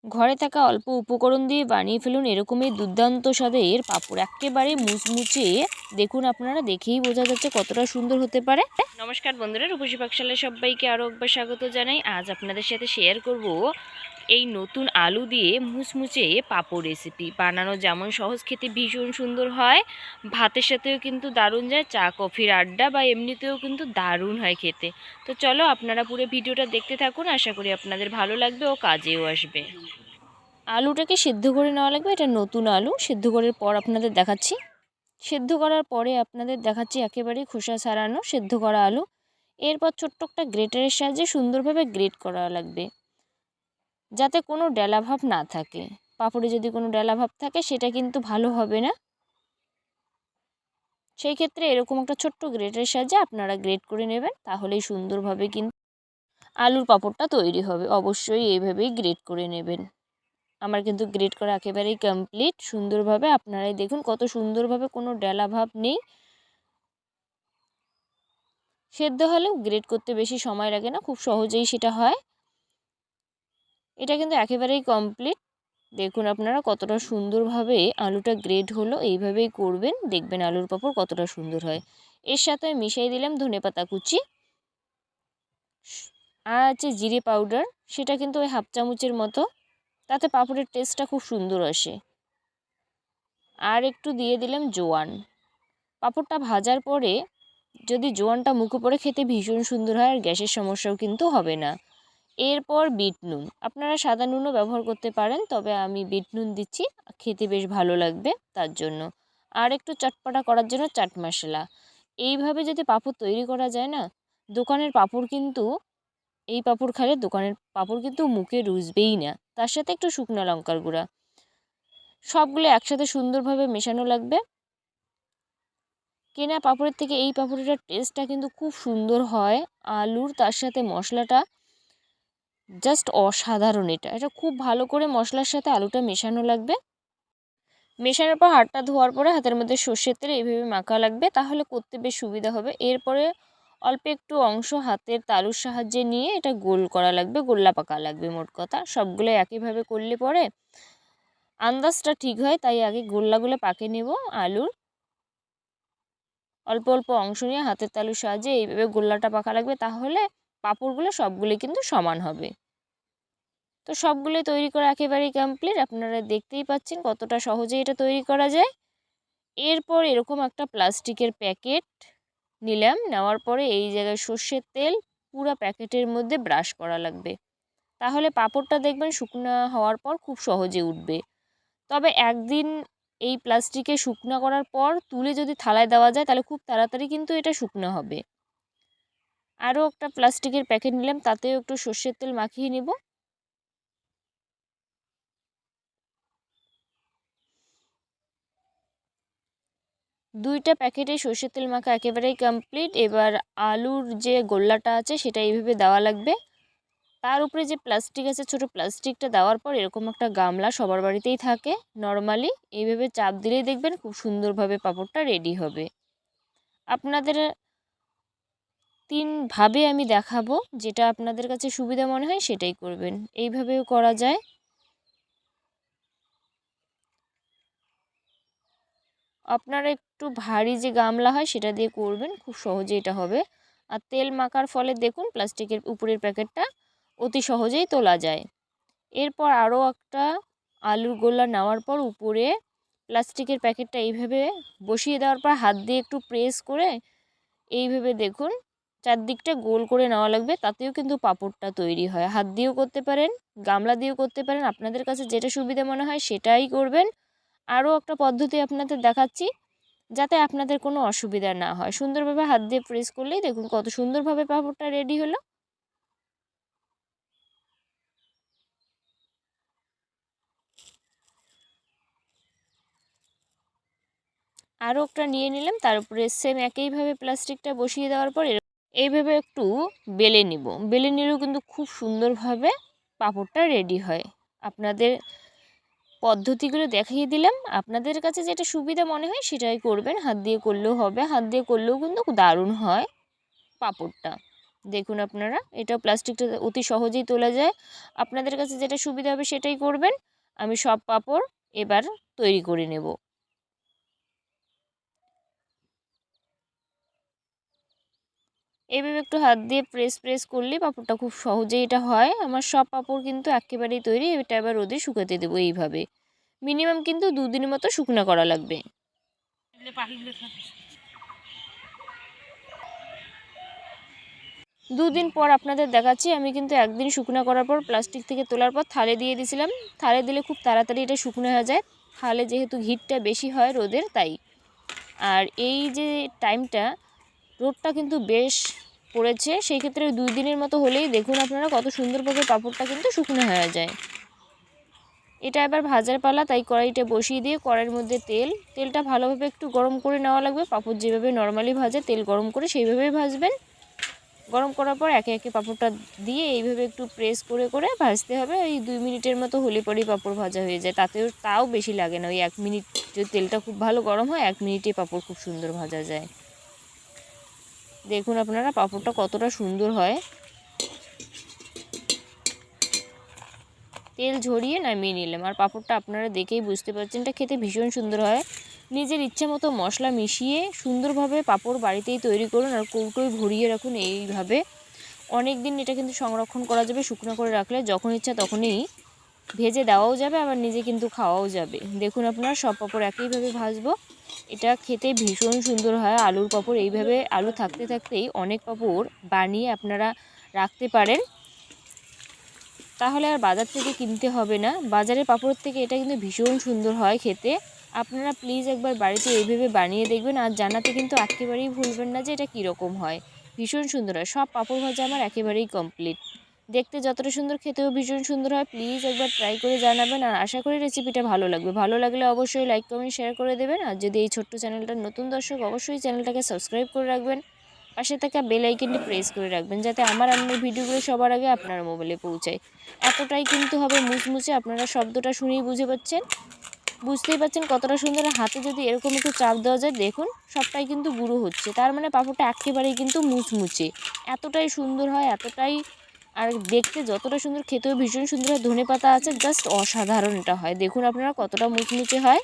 ঘরে থাকা অল্প উপকরণ দিয়ে বানিয়ে ফেলুন এরকমই দুর্দান্ত স্বাদের পাঁপড়, একেবারে মুচমুচে। দেখুন, আপনারা দেখেই বোঝা যাচ্ছে কতটা সুন্দর হতে পারে। নমস্কার বন্ধুরা, রূপসী পাকশালায় সবাইকে আরও একবার স্বাগত জানাই। আজ আপনাদের সাথে শেয়ার করব এই নতুন আলু দিয়ে মুচমুচে পাঁপড় রেসিপি। বানানো যেমন সহজ, খেতে ভীষণ সুন্দর হয়। ভাতের সাথেও কিন্তু দারুণ যায়, চা কফির আড্ডা বা এমনিতেও কিন্তু দারুণ হয় খেতে। তো চলো, আপনারা পুরো ভিডিওটা দেখতে থাকুন, আশা করি আপনাদের ভালো লাগবে ও কাজেও আসবে। আলুটাকে সিদ্ধ করে নেওয়া লাগবে। এটা নতুন আলু, সিদ্ধ করার পর আপনাদের দেখাচ্ছি। সিদ্ধ করার পরে আপনাদের দেখাচ্ছি একেবারেই খোসা ছাড়ানো সিদ্ধ করা আলু। এরপর ছোট্ট একটা গ্রেটারের সাহায্যে সুন্দরভাবে গ্রেট করা লাগবে, যাতে কোনো ডেলাভাব না থাকে। পাঁপড়ে যদি কোনো ডেলাভাব থাকে সেটা কিন্তু ভালো হবে না। সেই ক্ষেত্রে এরকম একটা ছোট্ট গ্রেটারের সাহায্যে আপনারা গ্রেট করে নেবেন, তাহলেই সুন্দরভাবে কিন্তু আলুর পাঁপড়টা তৈরি হবে। অবশ্যই এইভাবেই গ্রেট করে নেবেন। আমার কিন্তু গ্রেট করা একেবারেই কমপ্লিট সুন্দরভাবে। আপনারাই দেখুন কত সুন্দরভাবে, কোনো ডেলা ভাব নেই। সেদ্ধ হলেও গ্রেট করতে বেশি সময় লাগে না, খুব সহজেই সেটা হয়। এটা কিন্তু একেবারেই কমপ্লিট। দেখুন আপনারা কতটা সুন্দরভাবে আলুটা গ্রেট হলো। এইভাবেই করবেন, দেখবেন আলুর পাঁপড় কতটা সুন্দর হয়। এর সাথে মিশিয়ে দিলাম ধনেপাতা কুচি, আর আছে জিরে পাউডার, সেটা কিন্তু ওই হাফ চামচের মতো। তাতে পাঁপড়ের টেস্টটা খুব সুন্দর আসে। আর একটু দিয়ে দিলাম জোয়ান। পাঁপড়টা ভাজার পরে যদি জোয়ানটা মুখে পড়ে, খেতে ভীষণ সুন্দর হয়, আর গ্যাসের সমস্যাও কিন্তু হবে না। এরপর বিট নুন, আপনারা সাদা নুনও ব্যবহার করতে পারেন, তবে আমি বিট নুন দিচ্ছি, খেতে বেশ ভালো লাগবে তার জন্য। আর একটু চটপটা করার জন্য চাট মশলা। এইভাবে যদি পাঁপড় তৈরি করা যায় না, দোকানের পাঁপড় কিন্তু, এই পাঁপড় খেলে দোকানের পাঁপড় কিন্তু মুখে রুচবেই না। তার সাথে একটু শুকনো লঙ্কার গুঁড়া, সবগুলো একসাথে সুন্দরভাবে মেশানো লাগবে। কেনা পাঁপড়ের থেকে এই পাঁপড়টার টেস্টটা কিন্তু খুব সুন্দর হয়। আলুর তার সাথে মশলাটা জাস্ট অসাধারণ। এটা খুব ভালো করে মশলার সাথে আলুটা মেশানো লাগবে। মেশানোর পর হাতটা ধোয়ার পরে হাতের মধ্যে সর্ষের তেল এইভাবে মাখা লাগবে, তাহলে করতে বেশ সুবিধা হবে। এরপরে অল্প একটু অংশ হাতের তালুর সাহায্যে নিয়ে এটা গোল করা লাগবে, গোল্লা পাকা লাগবে। মোট কথা সবগুলো একইভাবে করলে পরে আন্দাজটা ঠিক হয়, তাই আগে গোল্লাগুলো পাকে নেব। আলুর অল্প অল্প অংশ নিয়ে হাতের তালুর সাহায্যে এইভাবে গোল্লাটা পাকা লাগবে, তাহলে পাঁপড়গুলো সবগুলোই কিন্তু সমান হবে। তো সবগুলোই তৈরি করা একেবারেই কমপ্লিট। আপনারা দেখতেই পাচ্ছেন কতটা সহজেই এটা তৈরি করা যায়। এরপর এরকম একটা প্লাস্টিকের প্যাকেট নিলাম, নেওয়ার পরে এই জায়গায় সর্ষের তেল পুরো প্যাকেটের মধ্যে ব্রাশ করা লাগবে, তাহলে পাঁপড়টা দেখবেন শুকনো হওয়ার পর খুব সহজে উঠবে। তবে একদিন এই প্লাস্টিকে শুকনো করার পর তুলে যদি থালায় দেওয়া যায়, তাহলে খুব তাড়াতাড়ি কিন্তু এটা শুকনো হবে। আরও একটা প্লাস্টিকের প্যাকেট নিলাম, তাতেও একটু সর্ষের তেল মাখিয়ে নেব। দুইটা প্যাকেটে সর্ষের তেল মাখা একেবারেই কমপ্লিট। এবার আলুর যে গোল্লাটা আছে সেটা এইভাবে দেওয়া লাগবে। তার উপরে যে প্লাস্টিক আছে, ছোট প্লাস্টিকটা দেওয়ার পর এরকম একটা গামলা সবার বাড়িতেই থাকে নর্মালি, এইভাবে চাপ দিলেই দেখবেন খুব সুন্দরভাবে পাঁপড়টা রেডি হবে। আপনাদের তিনভাবে আমি দেখাবো, যেটা আপনাদের কাছে সুবিধা মনে হয় সেটাই করবেন। এইভাবেও করা যায়। আপনারা একটু ভারী যে গামলা হয় সেটা দিয়ে করবেন, খুব সহজে এটা হবে। আর তেল মাখার ফলে দেখুন প্লাস্টিকের উপরের প্যাকেটটা অতি সহজেই তোলা যায়। এরপর আরও একটা আলুর গোলা নেওয়ার পর উপরে প্লাস্টিকের প্যাকেটটা এইভাবে বসিয়ে দেওয়ার পর হাত দিয়ে একটু প্রেস করে এইভাবে দেখুন চারদিকটা গোল করে নেওয়া লাগবে, তাতেও কিন্তু পাঁপড়টা তৈরি হয়। হাত দিয়েও করতে পারেন, গামলা দিয়েও করতে পারেন, আপনাদের কাছে যেটা সুবিধা মনে হয় সেটাই করবেন। আরও একটা পদ্ধতি আপনাদের দেখাচ্ছি, যাতে আপনাদের কোনো অসুবিধা না হয়। সুন্দরভাবে হাত দিয়ে প্রেস করলেই দেখুন কত সুন্দরভাবে পাঁপড়টা রেডি হলো। আরও একটা নিয়ে নিলাম, তার উপরে সেম একইভাবে প্লাস্টিকটা বসিয়ে দেওয়ার পর এইভাবে একটু বেলে নিব। বেলে নিলেও কিন্তু খুব সুন্দরভাবে পাঁপড়টা রেডি হয়। আপনাদের পদ্ধতিগুলো দেখিয়ে দিলাম, আপনাদের কাছে যেটা সুবিধা মনে হয় সেটাই করবেন। হাত দিয়ে করলেও হবে, হাত দিয়ে করলেও কিন্তু দারুণ হয় পাঁপড়টা। দেখুন আপনারা, এটাও প্লাস্টিকটা অতি সহজেই তোলা যায়। আপনাদের কাছে যেটা সুবিধা হবে সেটাই করবেন। আমি সব পাঁপড় এবার তৈরি করে নেব। এইভাবে একটু হাত দিয়ে প্রেস করলে পাঁপড়টা খুব সহজেই এটা হয়। আমার সব পাঁপড় কিন্তু একেবারেই তৈরি। এটা এবার রোদে শুকাতে দেবো এইভাবে। মিনিমাম কিন্তু 2 দিনের মতো শুকনো করা লাগবে। 2 দিন পর আপনাদের দেখাচ্ছি। আমি কিন্তু একদিন শুকনো করার পর প্লাস্টিক থেকে তোলার পর থালে দিয়ে দিয়েছিলাম। থালে দিলে খুব তাড়াতাড়ি এটা শুকনো হয়ে যায়। থালে যেহেতু হিটটা বেশি হয় রোদের, তাই। আর এই যে টাইমটা রোদটা কিন্তু বেশ পড়েছে, সেই ক্ষেত্রে 2 দিনের মতো হলেই দেখুন আপনারা কত সুন্দরভাবে পাঁপড়টা কিন্তু শুকনো হয়ে যায়। এটা এবার ভাজার পালা, তাই কড়াইটা বসিয়ে দিয়ে কড়াইয়ের মধ্যে তেলটা ভালোভাবে একটু গরম করে নেওয়া লাগবে। পাঁপড় যেভাবে নর্মালি ভাজে তেল গরম করে সেইভাবেই ভাজবেন। গরম করার পর একে একে পাঁপড়টা দিয়ে এইভাবে একটু প্রেস করে ভাজতে হবে। এই 2 মিনিটের মতো হলে পরেই পাঁপড় ভাজা হয়ে যায়। তাও বেশি লাগে না, ওই 1 মিনিট। যদি তেলটা খুব ভালো গরম হয় 1 মিনিটে পাঁপড় খুব সুন্দর ভাজা যায়। দেখুন আপনারা পাঁপড়টা কতটা সুন্দর হয়। তেল ঝরিয়ে নামিয়ে নিলাম। আর পাঁপড়টা আপনারা দেখেই বুঝতে পারছেন এটা খেতে ভীষণ সুন্দর হয়। নিজের ইচ্ছে মতো মশলা মিশিয়ে সুন্দরভাবে পাঁপড় বাড়িতেই তৈরি করুন আর কৌটোয় ভরিয়ে রাখুন। এইভাবে অনেক দিন এটা কিন্তু সংরক্ষণ করা যাবে। শুকনো করে রাখলে যখন ইচ্ছা তখনই ভেজে দেওয়াও যাবে, আবার নিজে কিন্তু খাওয়াও যাবে। দেখুন আপনারা সব পাঁপড় একইভাবে ভাজবো। এটা খেতে ভীষণ সুন্দর হয়। আলুর পাঁপড় এইভাবে আলু থাকতে থাকতেই অনেক পাঁপড় বানিয়ে আপনারা রাখতে পারেন, তাহলে আর বাজার থেকে কিনতে হবে না। বাজারের পাঁপড়ের থেকে এটা কিন্তু ভীষণ সুন্দর হয় খেতে। আপনারা প্লিজ একবার বাড়িতে এইভাবে বানিয়ে দেখবেন। আর জানাতে কিন্তু একেবারেই ভুলবেন না যে এটা কীরকম হয়। ভীষণ সুন্দর হয়। সব পাঁপড় ভাজা আমার একেবারেই কমপ্লিট। দেখতে যতটা সুন্দর খেতেও ভীষণ সুন্দর হয়। প্লিজ একবার ট্রাই করে জানাবেন। আর আশা করি রেসিপিটা ভালো লাগবে। ভালো লাগলে অবশ্যই লাইক কমেন্ট শেয়ার করে দেবেন। আর যদি এই ছোট্ট চ্যানেলটার নতুন দর্শক, অবশ্যই চ্যানেলটাকে সাবস্ক্রাইব করে রাখবেন। পাশে থাকা বেল আইকনটি প্রেস করে রাখবেন যাতে আমার রান্নার ভিডিওগুলো সবার আগে আপনার মোবাইলে পৌঁছায়। এতটাই কিন্তু হবে মুচমুচে। আপনারা শব্দটা শুনেই বুঝতেই পারছেন কতটা সুন্দর। হাতে যদি এরকম একটু চাপ দেওয়া যায়, দেখুন সবটাই কিন্তু গুঁড়ো হচ্ছে। তার মানে পাঁপড়টা একেবারেই কিন্তু মুচমুচে। এতটাই সুন্দর হয়, এতটাই। আর দেখতে যতটা সুন্দর খেতেও ভীষণ সুন্দর হয়। ধনেপাতা আছে, জাস্ট অসাধারণ এটা হয়। দেখুন আপনারা কতটা মুচমুচে হয়।